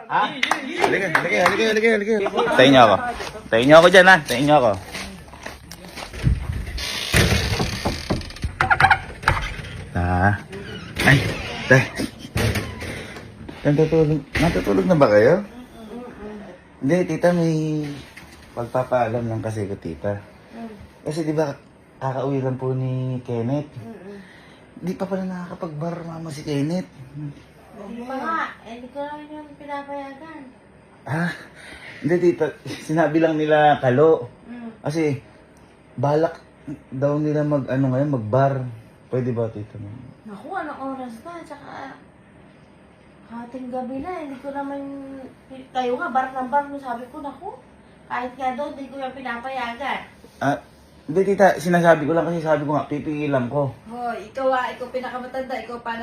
Halika. Tayo niyo ako. Tayo niyo ako dyan, ha? Tayo niyo ako. Ay, tay. Natutulog na ba kayo? Hindi, tita, may pagpapaalam lang kasi ko, tita. Kasi di ba, kakauwi lang po ni Kenneth. Di pa pala nakakapag-bar mama si Kenneth. Hindi pa nga. Hindi ko naman yung pinapayagan. Hindi, tita. Sinabi lang nila kalo. Kasi, balak daw nila mag-bar. Pwede ba, tita? Naku, anong oras na? Tsaka, hating gabi na. Hindi ko naman, kayo nga, bar ng bar mo. Sabi ko, naku, kahit nga doon, hindi ko yung pinapayagan. Hindi, tita. Sinasabi ko lang kasi sabi ko nga, pipigilan ko. Hoy, ikaw ikaw pinakamatanda, ikaw pa